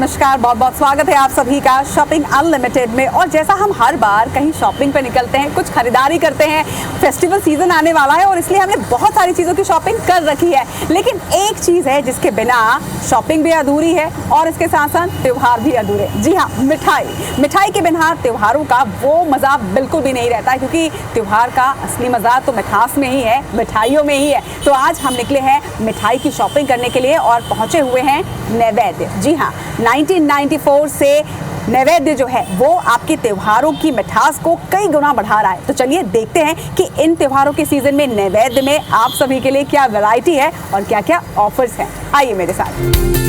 नमस्कार, बहुत बहुत स्वागत है आप सभी का शॉपिंग अनलिमिटेड में। और जैसा हम हर बार कहीं शॉपिंग पे निकलते हैं, कुछ खरीदारी करते हैं, फेस्टिवल सीजन आने वाला है और इसलिए हमने बहुत सारी चीज़ों की शॉपिंग कर रखी है। लेकिन एक चीज़ है जिसके बिना शॉपिंग भी अधूरी है और इसके साथ साथ त्यौहार भी अधूरे। जी हाँ, मिठाई। मिठाई के बिना त्योहारों का वो मज़ा बिल्कुल भी नहीं रहता है, क्योंकि त्यौहार का असली मज़ा तो मिठास में ही है, मिठाइयों में ही है। तो आज हम निकले हैं मिठाई की शॉपिंग करने के लिए और पहुँचे हुए हैं नैवेद्य। जी हाँ, 1994 से नैवेद्य जो है वो आपके त्योहारों की मिठास को कई गुना बढ़ा रहा है। तो चलिए देखते हैं कि इन त्योहारों के सीजन में नैवेद्य में आप सभी के लिए क्या वैरायटी है और क्या क्या ऑफर्स हैं। आइए मेरे साथ।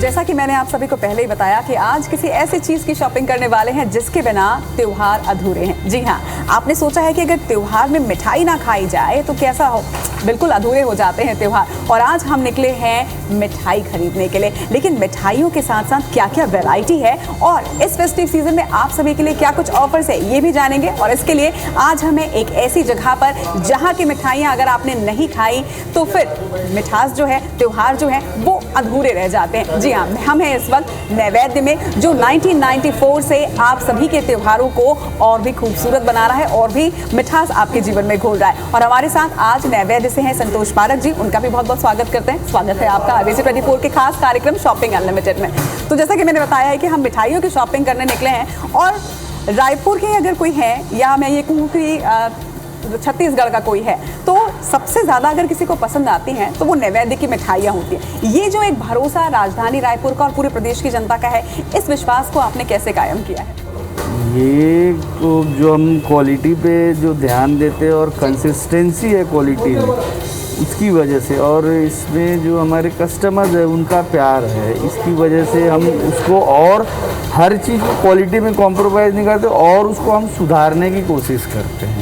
जैसा कि मैंने आप सभी को पहले ही बताया कि आज किसी ऐसी चीज़ की शॉपिंग करने वाले हैं जिसके बिना त्योहार अधूरे हैं। जी हाँ, आपने सोचा है कि अगर त्योहार में मिठाई ना खाई जाए तो कैसा हो, बिल्कुल अधूरे हो जाते हैं त्योहार। और आज हम निकले हैं मिठाई खरीदने के लिए। लेकिन मिठाइयों के साथ साथ क्या क्या वैरायटी है और इस फेस्टिव सीजन में आप सभी के लिए क्या कुछ ऑफर्स है, ये भी जानेंगे। और इसके लिए आज हमें एक ऐसी जगह पर जहाँ की मिठाइयाँ अगर आपने नहीं खाई तो फिर मिठास जो है, त्योहार जो है वो अधूरे रह जाते हैं। जी हाँ, हम हैं इस वक्त नैवेद्य में, जो 1994 से आप सभी के त्योहारों को और भी खूबसूरत बना रहा है और भी मिठास आपके जीवन में घोल रहा है। और हमारे साथ आज नैवेद्य से हैं संतोष पारक जी, उनका भी बहुत बहुत स्वागत करते हैं। स्वागत है आपका ABC24 के खास कार्यक्रम शॉपिंग अनलिमिटेड में। तो जैसा कि मैंने बताया है कि हम मिठाइयों की शॉपिंग करने निकले हैं और रायपुर के अगर कोई है या मैं ये कहूँ कि छत्तीसगढ़ का कोई है तो सबसे ज़्यादा अगर किसी को पसंद आती हैं तो वो नैवेद्य की मिठाइयाँ होती हैं। ये जो एक भरोसा राजधानी रायपुर का और पूरे प्रदेश की जनता का है, इस विश्वास को आपने कैसे कायम किया है? ये तो जो हम क्वालिटी पे जो ध्यान देते हैं और कंसिस्टेंसी है क्वालिटी में, उसकी वजह से, और इसमें जो हमारे कस्टमर्स है उनका प्यार है, इसकी वजह से हम उसको और हर चीज़ को क्वालिटी में कॉम्प्रोमाइज़ नहीं करते और उसको हम सुधारने की कोशिश करते हैं।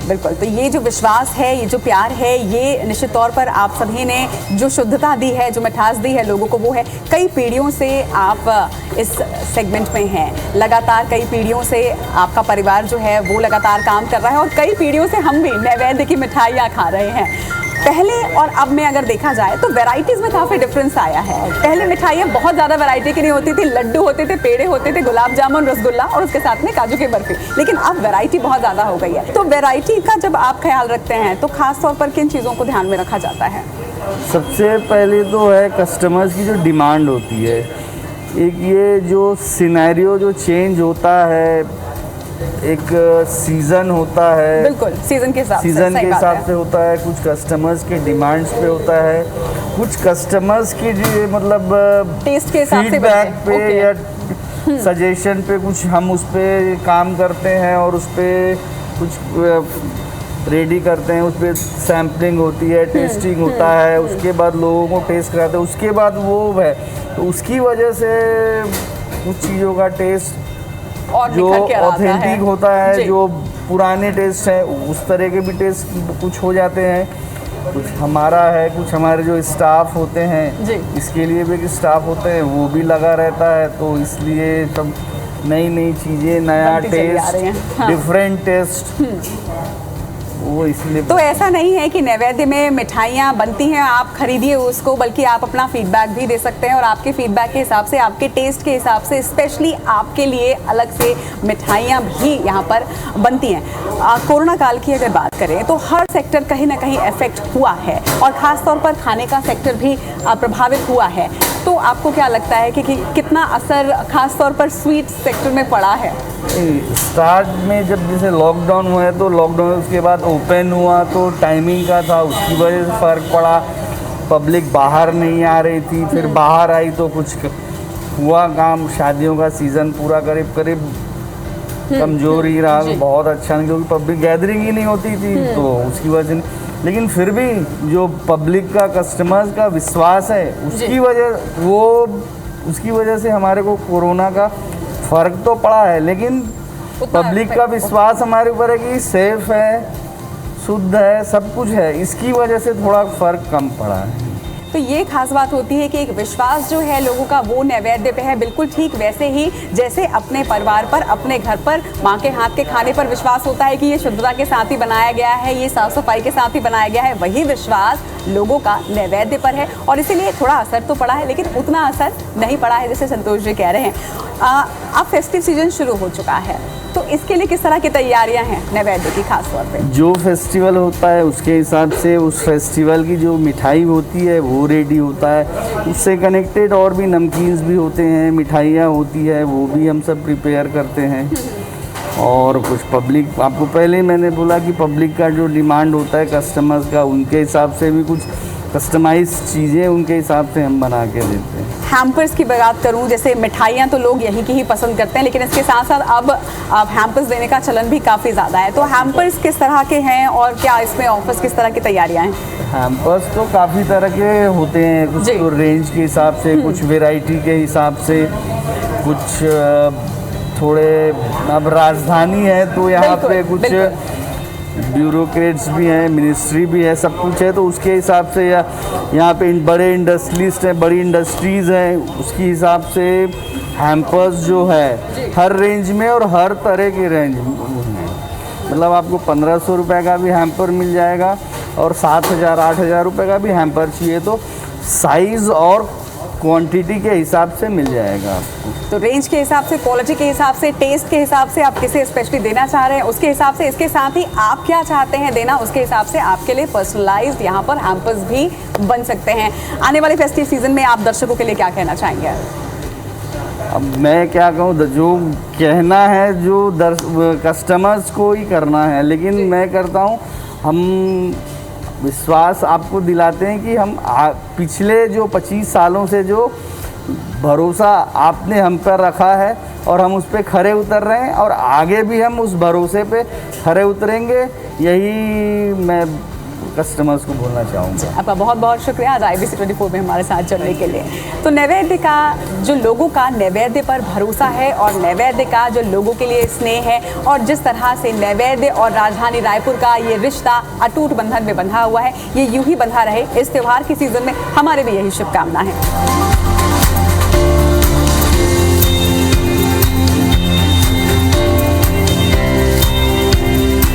बिल्कुल, तो ये जो विश्वास है, ये जो प्यार है, ये निश्चित तौर पर आप सभी ने जो शुद्धता दी है, जो मिठास दी है लोगों को, वो है। कई पीढ़ियों से आप इस सेगमेंट में हैं, लगातार कई पीढ़ियों से आपका परिवार जो है वो लगातार काम कर रहा है और कई पीढ़ियों से हम भी नैवेद्य की मिठाइयाँ खा रहे हैं। पहले और अब में अगर देखा जाए तो वैरायटीज़ में काफ़ी डिफरेंस आया है। पहले मिठाइयाँ बहुत ज़्यादा वैरायटी की नहीं होती थी, लड्डू होते थे, पेड़े होते थे, गुलाब जामुन, रसगुल्ला और उसके साथ में काजू की बर्फी। लेकिन अब वैरायटी बहुत ज़्यादा हो गई है। तो वैरायटी का जब आप ख्याल रखते हैं तो खास तौर पर किन चीज़ों को ध्यान में रखा जाता है? सबसे पहले तो है कस्टमर्स की जो डिमांड होती है। एक ये जो सिनेरियो जो चेंज होता है, एक सीज़न होता है, बिल्कुल सीज़न के हिसाब से होता है, कुछ कस्टमर्स के डिमांड्स पे होता है, कुछ कस्टमर्स की जो मतलब टेस्ट के हिसाब से, फीडबैक पे या सजेशन पे कुछ हम उस पर काम करते हैं और उस पर कुछ रेडी करते हैं, उस पर सैम्पलिंग होती है, टेस्टिंग होता है, उसके बाद लोगों को टेस्ट कराते हैं, उसके बाद वो है। तो उसकी वजह से कुछ चीज़ों का टेस्ट जो ऑथेंटिक होता है, जो पुराने टेस्ट हैं उस तरह के भी टेस्ट कुछ हो जाते हैं। कुछ हमारा है, कुछ हमारे जो स्टाफ होते हैं, इसके लिए भी स्टाफ होते हैं, वो भी लगा रहता है। तो इसलिए सब नई नई चीज़ें, नया टेस्ट, डिफरेंट टेस्ट, वो इसलिए। तो ऐसा नहीं है कि नैवेद्य में मिठाइयाँ बनती हैं, आप खरीदिए उसको, बल्कि आप अपना फीडबैक भी दे सकते हैं और आपके फीडबैक के हिसाब से, आपके टेस्ट के हिसाब से स्पेशली आपके लिए अलग से मिठाइयाँ भी यहाँ पर बनती हैं। कोरोना काल की अगर बात करें तो हर सेक्टर कहीं ना कहीं इफेक्ट हुआ है और ख़ास तौर पर खाने का सेक्टर भी प्रभावित हुआ है। तो आपको क्या लगता है कि कितना असर खास तौर पर स्वीट सेक्टर में पड़ा है? स्टार्ट में जब जैसे लॉकडाउन हुआ है तो लॉकडाउन उसके बाद ओपन हुआ तो टाइमिंग का था, उसकी वजह से फ़र्क पड़ा। पब्लिक बाहर नहीं आ रही थी, फिर बाहर आई तो कुछ हुआ काम। शादियों का सीज़न पूरा करीब करीब कमज़ोर ही रहा, बहुत अच्छा नहीं, क्योंकि पब्लिक गैदरिंग ही नहीं होती थी तो उसकी वजह से। लेकिन फिर भी जो पब्लिक का, कस्टमर्स का विश्वास है, उसकी वजह से हमारे को कोरोना का फ़र्क तो पड़ा है, लेकिन पब्लिक का विश्वास हमारे ऊपर है कि सेफ है, शुद्ध है, सब कुछ है, इसकी वजह से थोड़ा फ़र्क कम पड़ा है। तो ये खास बात होती है कि एक विश्वास जो है लोगों का वो नैवेद्य पे है, बिल्कुल ठीक वैसे ही जैसे अपने परिवार पर, अपने घर पर माँ के हाथ के खाने पर विश्वास होता है कि ये शुद्धता के साथ ही बनाया गया है, ये साफ सफाई के साथ ही बनाया गया है, वही विश्वास लोगों का नैवेद्य पर है। और इसीलिए थोड़ा असर तो पड़ा है, लेकिन उतना असर नहीं पड़ा है जैसे संतोष जी कह रहे हैं। अब फेस्टिव सीजन शुरू हो चुका है, तो इसके लिए किस तरह की तैयारियां हैं नैवेद्य की खास तौर पे? जो फेस्टिवल होता है उसके हिसाब से उस फेस्टिवल की जो मिठाई होती है वो रेडी होता है। उससे कनेक्टेड और भी नमकीन्स भी होते हैं, मिठाइयाँ होती है, वो भी हम सब प्रिपेयर करते हैं। और कुछ पब्लिक, आपको पहले ही मैंने बोला कि पब्लिक का जो डिमांड होता है कस्टमर्स का, उनके हिसाब से भी कुछ कस्टमाइज चीज़ें उनके हिसाब से हम बना के देते हैं। हैम्पर्स की बात करूं, जैसे मिठाइयाँ तो लोग यहीं की ही पसंद करते हैं, लेकिन इसके साथ साथ अब हैम्पर्स देने का चलन भी काफ़ी ज़्यादा है। तो हैम्पर्स किस तरह के हैं और क्या इसमें ऑफर्स किस तरह की तैयारियाँ हैं? हैम्पर्स तो काफ़ी तरह के होते हैं, कुछ तो रेंज के हिसाब से, कुछ वेराइटी के हिसाब से, कुछ थोड़े, अब राजधानी है तो यहाँ पे कुछ ब्यूरोक्रेट्स भी हैं, मिनिस्ट्री भी है, सब कुछ है, तो उसके हिसाब से यहाँ पे बड़े इंडस्ट्रियलिस्ट हैं, बड़ी इंडस्ट्रीज़ हैं, उसके हिसाब से हैम्पर्स जो है हर रेंज में और हर तरह के रेंज में, मतलब आपको 1500 रुपये का भी हैम्पर मिल जाएगा और 7000 8000 रुपये का भी हैम्पर चाहिए तो साइज़ और क्वांटिटी के हिसाब से मिल जाएगा आपको। तो रेंज के हिसाब से, क्वालिटी के हिसाब से, टेस्ट के हिसाब से आप किसे स्पेशली देना चाह रहे हैं उसके हिसाब से, इसके साथ ही आप क्या चाहते हैं देना उसके हिसाब से आपके लिए पर्सनलाइज्ड यहाँ पर हैम्पर्स भी बन सकते हैं। आने वाले फेस्टिव सीजन में आप दर्शकों के लिए क्या कहना चाहेंगे? अब मैं क्या कहूँ, जो कहना है जो कस्टमर्स को ही करना है, लेकिन मैं करता हूँ, हम विश्वास आपको दिलाते हैं कि हम पिछले जो 25 सालों से जो भरोसा आपने हम पर रखा है और हम उस पर खरे उतर रहे हैं और आगे भी हम उस भरोसे पे खरे उतरेंगे, यही मैं कस्टमर्स को बोलना चाहूँगा। आपका बहुत बहुत शुक्रिया आज IBC 24 में हमारे साथ जुड़ने के लिए। तो नैवेद्य का जो लोगों का नैवेद्य पर भरोसा है और नैवेद्य का जो लोगों के लिए स्नेह है और जिस तरह से नैवेद्य और राजधानी रायपुर का ये रिश्ता अटूट बंधन में बंधा हुआ है, ये यूं ही बंधा रहे इस त्यौहार की सीजन में, हमारे भी यही शुभकामना है।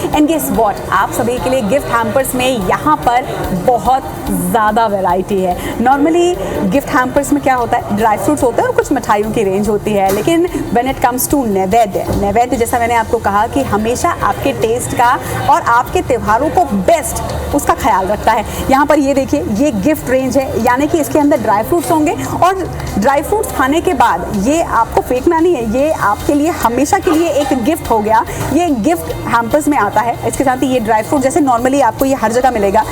एंड गेस व्हाट, आप सभी के लिए गिफ्ट हैम्पर्स में यहाँ पर बहुत ज़्यादा वैरायटी है। नॉर्मली गिफ्ट हैम्पर्स में क्या होता है, ड्राई फ्रूट्स होते हैं और कुछ मिठाइयों की रेंज होती है, लेकिन व्हेन इट कम्स टू नैवेद्य जैसा मैंने आपको कहा कि हमेशा आपके टेस्ट का और आपके त्योहारों को बेस्ट उसका ख्याल रखता है। यहाँ पर ये देखिए, ये गिफ्ट रेंज है, यानी कि इसके अंदर ड्राई फ्रूट्स होंगे और ड्राई फ्रूट्स खाने के बाद ये आपको फेंकना नहीं है, ये आपके लिए हमेशा के लिए एक गिफ्ट हो गया। ये गिफ्ट हैम्पर्स में आता है। इसके साथ ही ये ड्राई फ्रूट जैसे नॉर्मली आपको ये हर जगह मिलेगा,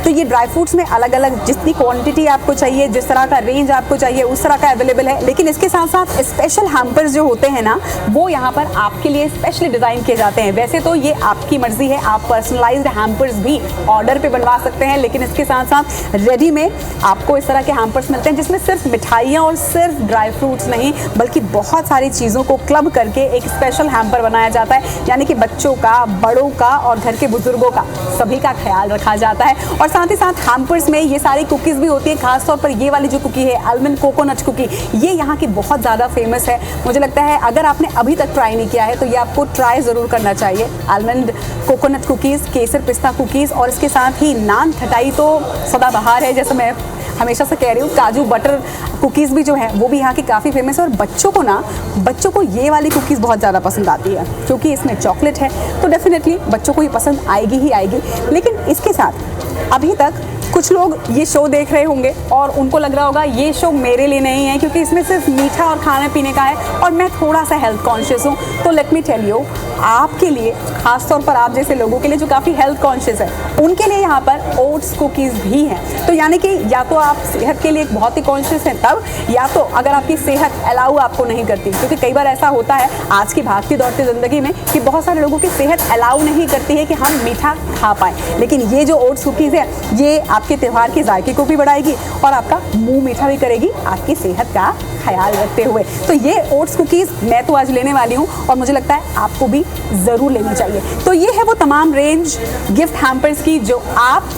तो ये ड्राई फ्रूट्स में अलग अलग जितनी क्वांटिटी आपको चाहिए, जिस तरह का रेंज आपको चाहिए उस तरह का अवेलेबल है। लेकिन इसके साथ साथ स्पेशल हैम्पर्स जो होते हैं ना, वो यहाँ पर आपके लिए स्पेशली डिज़ाइन किए जाते हैं। वैसे तो ये आपकी मर्जी है, आप पर्सनलाइज्ड हैम्पर्स भी ऑर्डर पे बनवा सकते हैं, लेकिन इसके साथ साथ रेडी में आपको इस तरह के हैम्पर्स मिलते हैं जिसमें सिर्फ मिठाइयाँ और सिर्फ ड्राई फ्रूट्स नहीं बल्कि बहुत सारी चीज़ों को क्लब करके एक स्पेशल हैम्पर बनाया जाता है, यानी कि बच्चों का, बड़ों का और घर के बुजुर्गों का सभी का ख्याल रखा जाता है। और साथ ही साथ हैम्पर्स में ये सारी कुकीज़ भी होती है, खासतौर पर ये वाली जो कुकी है आलमंड कोकोनट कुकी, ये यहाँ की बहुत ज़्यादा फेमस है। मुझे लगता है अगर आपने अभी तक ट्राई नहीं किया है तो ये आपको ट्राई ज़रूर करना चाहिए। आलमंड कोकोनट कुकीज़, केसर पिस्ता कुकीज़ और इसके साथ ही नान खटाई तो सदाबहार है, जैसे मैं हमेशा से कह रही हूँ। काजू बटर कुकीज़ भी जो है वो भी यहाँ की काफ़ी फेमस है और बच्चों को ये वाली कुकीज़ बहुत ज़्यादा पसंद आती है क्योंकि इसमें चॉकलेट है, तो डेफिनेटली बच्चों को ये पसंद आएगी ही आएगी। लेकिन इसके साथ अभी तक कुछ लोग ये शो देख रहे होंगे और उनको लग रहा होगा ये शो मेरे लिए नहीं है क्योंकि इसमें सिर्फ मीठा और खाने पीने का है और मैं थोड़ा सा हेल्थ कॉन्शियस हूँ। तो लेट मी टेल यू, आपके लिए, खासतौर पर आप जैसे लोगों के लिए जो काफ़ी हेल्थ कॉन्शियस है, उनके लिए यहाँ पर ओट्स कुकीज़ भी हैं। तो यानी कि या तो आप सेहत के लिए बहुत ही कॉन्शियस हैं तब, या तो अगर आपकी सेहत अलाउ आपको नहीं करती, क्योंकि कई बार ऐसा होता है आज की भागती दौड़ती ज़िंदगी में कि बहुत सारे लोगों की सेहत अलाउ नहीं करती है कि हम मीठा खा पाएँ। लेकिन ये जो ओट्स कुकीज़ है ये आपके त्यौहार के जायके को भी बढ़ाएगी और आपका मुंह मीठा भी करेगी, आपकी सेहत का ख्याल रखते हुए। तो ये ओट्स कुकीज़ मैं तो आज लेने वाली हूँ और मुझे लगता है आपको भी ज़रूर लेनी चाहिए। तो ये है वो तमाम रेंज गिफ्ट हैम्पर्स की जो आप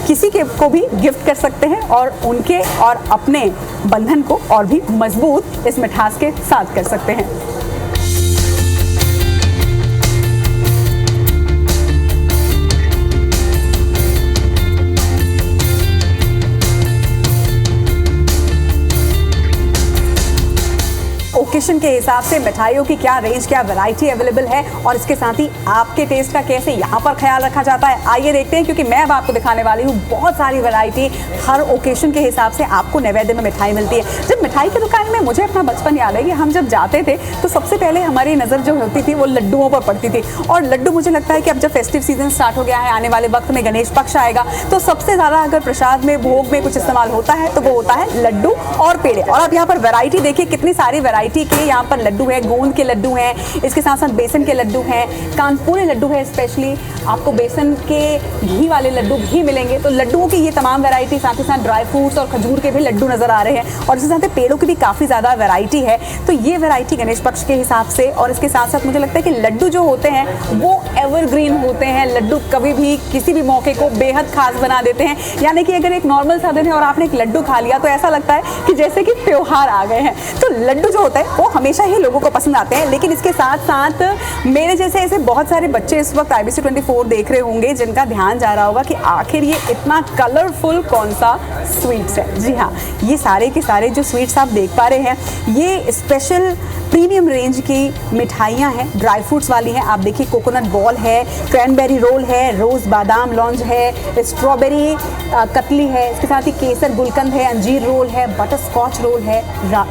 किसी के को भी गिफ्ट कर सकते हैं और उनके और अपने बंधन को और भी मजबूत इस मिठास के साथ कर सकते हैं। ओकेशन के हिसाब से मिठाइयों की क्या रेंज, क्या वैरायटी अवेलेबल है और इसके साथ ही आपके टेस्ट का कैसे यहाँ पर ख्याल रखा जाता है, आइए देखते हैं। क्योंकि मैं अब आपको दिखाने वाली हूँ बहुत सारी वैरायटी, हर ओकेशन के हिसाब से आपको नैवेद्य में मिठाई मिलती है। जब मिठाई की दुकान में मुझे अपना बचपन याद है कि हम जब जाते थे तो सबसे पहले हमारी नज़र जो होती थी वो लड्डुओं पर पड़ती थी। और लड्डू, मुझे लगता है कि अब जब फेस्टिव सीजन स्टार्ट हो गया है, आने वाले वक्त में गणेश पक्ष आएगा, तो सबसे ज़्यादा अगर प्रसाद में, भोग में कुछ इस्तेमाल होता है तो वो होता है लड्डू और पेड़े। और आप यहाँ पर वैरायटी देखिए, कितनी सारी वैरायटी के यहाँ पर लड्डू है, गोंद के लड्डू हैं, इसके साथ साथ बेसन के लड्डू हैं, कानपुरी लड्डू है, स्पेशली आपको बेसन के घी वाले लड्डू भी मिलेंगे। तो लड्डुओं की ये तमाम वैरायटी, साथ ही साथ ड्राई फ्रूट्स और खजूर के भी लड्डू नज़र आ रहे हैं और इसके साथ ही पेड़ों की भी काफ़ी ज़्यादा वैरायटी है। तो ये वैरायटी गणेश पक्ष के हिसाब से, और इसके साथ साथ मुझे लगता है कि लड्डू जो होते हैं वो एवरग्रीन होते हैं। लड्डू कभी भी किसी भी मौके को बेहद खास बना देते हैं। यानी कि अगर एक नॉर्मल सा दिन है और आपने एक लड्डू खा लिया तो ऐसा लगता है कि जैसे कि त्योहार आ गए हैं। तो लड्डू जो होता है वो हमेशा ही लोगों को पसंद आते हैं। लेकिन इसके साथ साथ मेरे जैसे ऐसे बहुत सारे बच्चे इस वक्त IBC 24 देख रहे होंगे जिनका ध्यान जा रहा होगा कि आखिर ये इतना कलरफुल कौन सा स्वीट्स है। जी हाँ, ये सारे के सारे जो स्वीट्स आप देख पा रहे हैं ये स्पेशल प्रीमियम रेंज की मिठाइयाँ हैं, ड्राई फ्रूट्स वाली हैं। आप देखिए, कोकोनट बॉल है, क्रैनबेरी रोल है, रोज़ बादाम लॉन्ज है, स्ट्रॉबेरी कतली है, इसके साथ ही केसर गुलकंद है, अंजीर रोल है, बटर स्कॉच रोल है,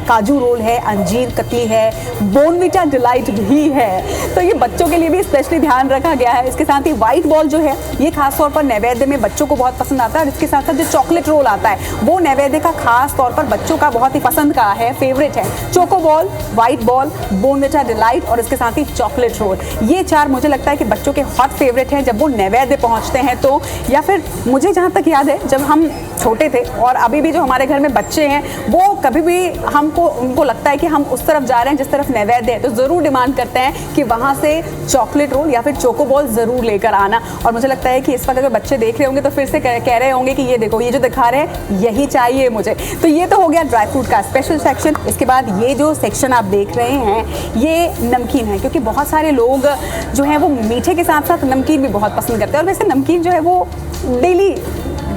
काजू रोल है, अंजीर कतली है, बोनविटा डिलाइट भी है। तो ये बच्चों के लिए भी स्पेशली ध्यान रखा गया है। इसके साथ ही वाइट बॉल जो है ये खासतौर पर नैवेद्य में बच्चों को बहुत पसंद आता है। और इसके साथ साथ जो चॉकलेट रोल आता है वो नैवेद्य का खास तौर पर बच्चों का बहुत ही पसंद का है, फेवरेट है। Choco ball, white ball, Bournvita delight और इसके साथ ही चॉकलेट रोल, ये चार मुझे लगता है कि बच्चों के हॉट फेवरेट हैं जब वो नैवेद्य पहुंचते हैं तो। या फिर मुझे जहाँ तक याद है, जब हम छोटे थे और अभी भी जो हमारे घर में बच्चे हैं वो कभी भी उनको लगता है कि हम उस तरफ जा रहे हैं जिस तरफ नैवेद्य है, तो ज़रूर डिमांड करते हैं कि वहाँ से चॉकलेट रोल या फिर चोको बॉल ज़रूर लेकर आना। और मुझे लगता है कि इस वक्त अगर बच्चे देख रहे होंगे तो फिर से कह रहे होंगे कि ये देखो, ये जो दिखा रहे हैं यही चाहिए मुझे। तो ये तो हो गया ड्राई फ्रूट का स्पेशल सेक्शन। इसके बाद ये जो सेक्शन आप देख रहे हैं ये नमकीन है, क्योंकि बहुत सारे लोग जो हैं वो मीठे के साथ साथ नमकीन भी बहुत पसंद करते हैं। और वैसे नमकीन जो है वो डेली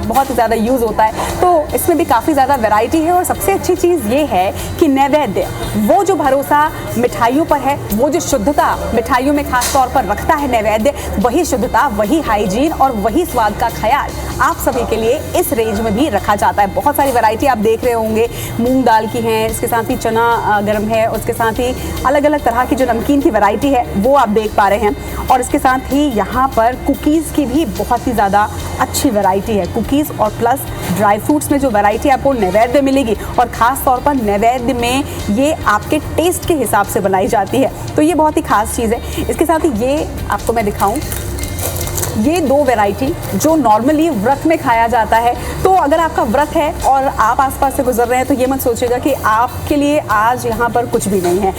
बहुत ज़्यादा यूज़ होता है, तो इसमें भी काफ़ी ज़्यादा वैरायटी है। और सबसे अच्छी चीज़ ये है कि नैवेद्य, वो जो भरोसा मिठाइयों पर है, वो जो शुद्धता मिठाइयों में खास तौर पर रखता है नैवेद्य, वही शुद्धता, वही हाइजीन और वही स्वाद का ख्याल आप सभी के लिए इस रेंज में भी रखा जाता है। बहुत सारी वैरायटी आप देख रहे होंगे, मूंग दाल की हैं, इसके साथ ही चना गरम है, उसके साथ ही अलग अलग तरह की जो नमकीन की वैरायटी है वो आप देख पा रहे हैं। और इसके साथ ही यहाँ पर कुकीज़ की भी बहुत ही ज़्यादा अच्छी वैरायटी है। कुकीज़ और प्लस ड्राई फ्रूट्स में जो वैरायटी आपको नैवेद्य मिलेगी, और ख़ास तौर पर नैवेद्य में ये आपके टेस्ट के हिसाब से बनाई जाती है, तो ये बहुत ही ख़ास चीज़ है। इसके साथ ही ये आपको मैं दिखाऊं, ये दो वैरायटी जो नॉर्मली व्रत में खाया जाता है। तो अगर आपका व्रत है और आप आसपास से गुजर रहे हैं तो ये मत सोचिएगा कि आपके लिए आज यहाँ पर कुछ भी नहीं है।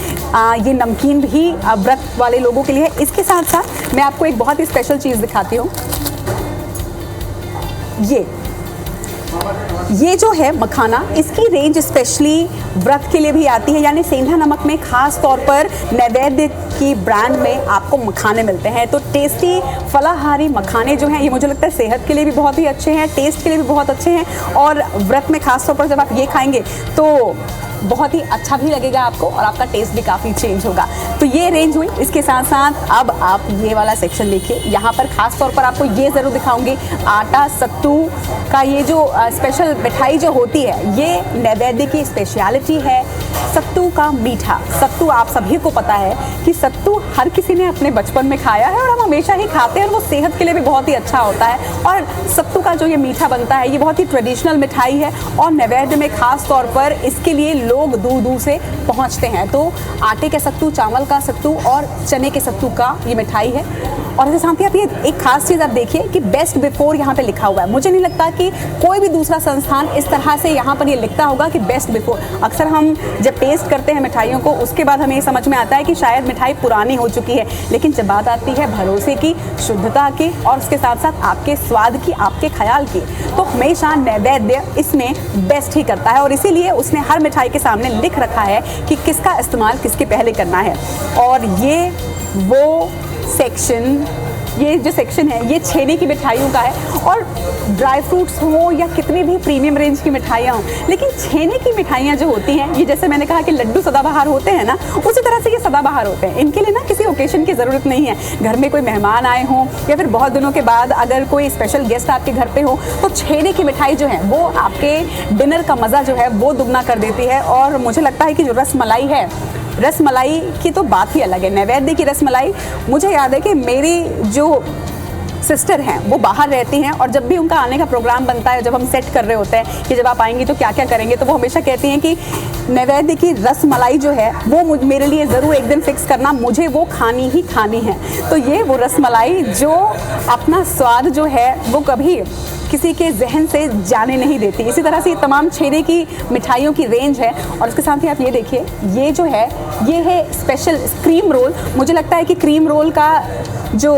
ये नमकीन भी व्रत वाले लोगों के लिए है। इसके साथ साथ मैं आपको एक बहुत ही स्पेशल चीज़ दिखाती हूँ। ये जो है मखाना, इसकी रेंज स्पेशली व्रत के लिए भी आती है। यानी सेंधा नमक में खास तौर पर नैवेद्य की ब्रांड में आपको मखाने मिलते हैं। तो टेस्टी फलाहारी मखाने जो हैं ये मुझे लगता है सेहत के लिए भी बहुत ही अच्छे हैं, टेस्ट के लिए भी बहुत अच्छे हैं। और व्रत में खास तौर पर जब आप ये खाएंगे तो बहुत ही अच्छा भी लगेगा आपको और आपका टेस्ट भी काफ़ी चेंज होगा। तो ये रेंज हुई। इसके साथ साथ अब आप ये वाला सेक्शन देखिए, यहाँ पर खास तौर पर आपको ये ज़रूर दिखाऊंगी, आटा सत्तू का ये जो स्पेशल मिठाई जो होती है ये नैवेद्य की स्पेशलिटी है। सत्तू का मीठा, सत्तू आप सभी को पता है कि सत्तू हर किसी ने अपने बचपन में खाया है और हम हमेशा ही खाते हैं और वो सेहत के लिए भी बहुत ही अच्छा होता है। और सत्तू का जो ये मीठा बनता है ये बहुत ही ट्रेडिशनल मिठाई है और नैवेद्य में खास तौर पर इसके लिए लोग दूर दूर से पहुंचते हैं। तो आटे के सत्तू, चावल का सत्तू और चने के सत्तू का ये मिठाई है। और इसके साथ ही आप ये एक खास चीज़ आप देखिए कि बेस्ट बिफोर यहाँ पे लिखा हुआ है। मुझे नहीं लगता कि कोई भी दूसरा संस्थान इस तरह से यहाँ पर ये लिखता होगा कि बेस्ट बिफोर। अक्सर हम जब टेस्ट करते हैं मिठाइयों को उसके बाद हमें ये समझ में आता है कि शायद मिठाई पुरानी हो चुकी है, लेकिन जब बात आती है भरोसे की, शुद्धता की और उसके साथ साथ आपके स्वाद की, आपके ख्याल की, तो हमेशा नैवेद्य इसमें बेस्ट ही करता है। और इसीलिए उसने हर मिठाई के सामने लिख रखा है कि किसका इस्तेमाल किसके पहले करना है। और ये वो सेक्शन, ये जो सेक्शन है ये छेने की मिठाइयों का है। और ड्राई फ्रूट्स हो या कितनी भी प्रीमियम रेंज की मिठाइयाँ हों, लेकिन छेने की मिठाइयाँ जो होती हैं, ये जैसे मैंने कहा कि लड्डू सदाबहार होते हैं ना, उसी तरह से ये सदाबहार होते हैं। इनके लिए ना किसी ओकेशन की ज़रूरत नहीं है। घर में कोई मेहमान आए हों या फिर बहुत दिनों के बाद अगर कोई स्पेशल गेस्ट आपके घर पे हो, तो छेने की मिठाई जो है वो आपके डिनर का मज़ा जो है वो दुगना कर देती है। और मुझे लगता है कि जो रसमलाई है, रसमलाई की तो बात ही अलग है। नैवेद्य की रसमलाई, मुझे याद है कि मेरी जो सिस्टर हैं वो बाहर रहती हैं और जब भी उनका आने का प्रोग्राम बनता है, जब हम सेट कर रहे होते हैं कि जब आप आएंगी तो क्या क्या करेंगे, तो वो हमेशा कहती हैं कि नैवेद्य की रसमलाई जो है वो मेरे लिए ज़रूर एक दिन फिक्स करना, मुझे वो खानी ही खानी है। तो ये वो रसमलाई जो अपना स्वाद जो है वो कभी किसी के जहन से जाने नहीं देती। इसी तरह से ये तमाम छेने की मिठाइयों की रेंज है। और उसके साथ ही आप ये देखिए, ये जो है ये है स्पेशल क्रीम रोल। मुझे लगता है कि क्रीम रोल का जो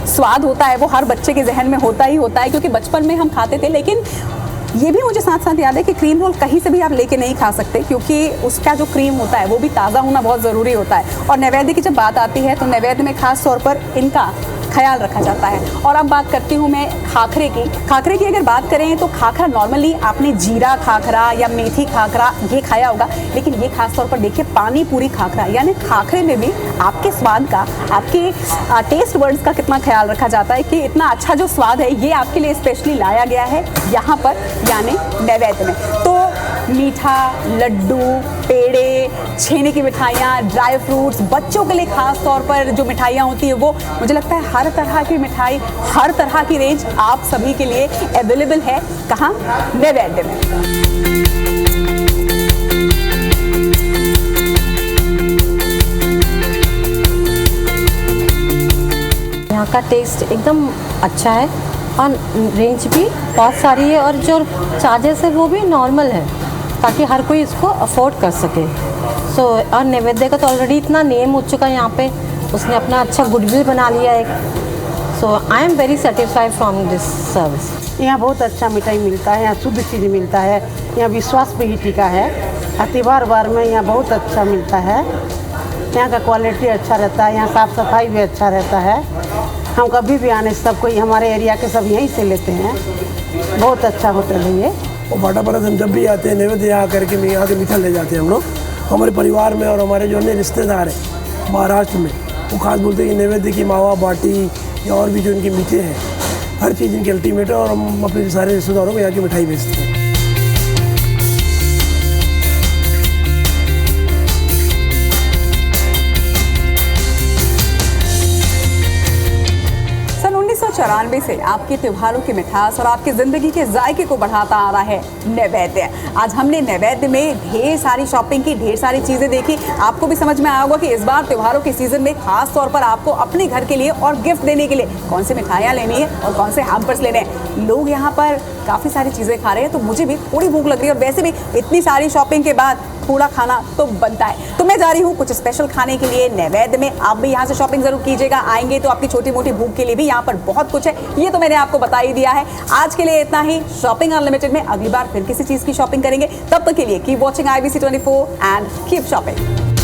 स्वाद होता है वो हर बच्चे के जहन में होता ही होता है, क्योंकि बचपन में हम खाते थे। लेकिन ये भी मुझे साथ साथ याद है कि क्रीम रोल कहीं से भी आप लेके नहीं खा सकते, क्योंकि उसका जो क्रीम होता है वो भी ताज़ा होना बहुत ज़रूरी होता है। और नैवेद्य की जब बात आती है तो नैवेद्य में खास तौर पर इनका ख्याल रखा जाता है। और अब बात करती हूँ मैं खाखरे की। खाखरे की अगर बात करें तो खाखरा नॉर्मली आपने जीरा खाखरा या मेथी खाखरा ये खाया होगा, लेकिन ये खास तौर पर देखिए पानी पूरी खाखरा, यानी खाखरे में भी आपके स्वाद का, आपके टेस्ट वर्ड्स का कितना ख्याल रखा जाता है कि इतना अच्छा जो स्वाद है ये आपके लिए स्पेशली लाया गया है यहाँ पर, यानी नैवेद्य में। तो मीठा, लड्डू, पेड़े, छेने की मिठाइयाँ, ड्राई फ्रूट्स, बच्चों के लिए खास तौर पर जो मिठाइयाँ होती है वो, मुझे लगता है हर तरह की मिठाई, हर तरह की रेंज आप सभी के लिए अवेलेबल है। कहाँ? नैवेद्य में। यहाँ का टेस्ट एकदम अच्छा है और रेंज भी बहुत सारी है और जो चार्जेस है वो भी नॉर्मल है, ताकि हर कोई इसको अफोर्ड कर सके। सो और नैवेद्य का तो ऑलरेडी इतना नेम हो चुका है यहाँ पे, उसने अपना अच्छा गुडविल बना लिया है। So I am very satisfied from this service. यहाँ बहुत अच्छा मिठाई मिलता है, यहाँ शुद्ध चीज़ मिलता है, यहाँ विश्वास पे ही टिका है। त्योहार बार में यहाँ बहुत अच्छा मिलता है, यहाँ का क्वालिटी अच्छा रहता है, यहाँ साफ़ सफाई भी अच्छा रहता है। हम कभी भी आने सब कोई हमारे एरिया के सब यहीं से लेते हैं, बहुत अच्छा होटल है ये। और बाटा परस हम जब भी आते हैं नैवेद्य यहाँ करके मैं यहाँ से मीठा ले जाते हैं हम लोग। हमारे परिवार में और हमारे जो अन्य रिश्तेदार हैं महाराष्ट्र में, वो खास बोलते हैं कि नैवेद्य की मावा बाटी या और भी जो इनके मीठे हैं, हर चीज़ इनकी अल्टीमेट है। और हम अपने सारे रिश्तेदारों को यहाँ की मिठाई बेचते हैं। सन 1994 से आपके त्योहारों की मिठास और आपकी ज़िंदगी के जायके को बढ़ाता आ रहा है नैवेद्य। आज हमने नैवेद्य में ढेर सारी शॉपिंग की, ढेर सारी चीज़ें देखी। आपको भी समझ में आया होगा कि इस बार त्योहारों के सीज़न में खास तौर पर आपको अपने घर के लिए और गिफ्ट देने के लिए कौन सी मिठाइयाँ लेनी है और कौन से हैम्पर्स लेने हैं। लोग यहाँ पर काफ़ी सारी चीज़ें खा रहे हैं, तो मुझे भी थोड़ी भूख लग रही है और वैसे भी इतनी सारी शॉपिंग के बाद थोड़ा खाना तो बनता है। तो मैं जा रही हूँ कुछ स्पेशल खाने के लिए नैवेद्य में। आप भी यहाँ से शॉपिंग जरूर कीजिएगा। आएंगे तो आपकी छोटी मोटी भूख के लिए भी यहाँ पर बहुत कुछ है, ये तो मैंने आपको बता ही दिया है। आज के लिए इतना ही। शॉपिंग अनलिमिटेड में अगली बार फिर किसी चीज़ की शॉपिंग करेंगे। तब तक के लिए keep watching IBC 24 and keep shopping.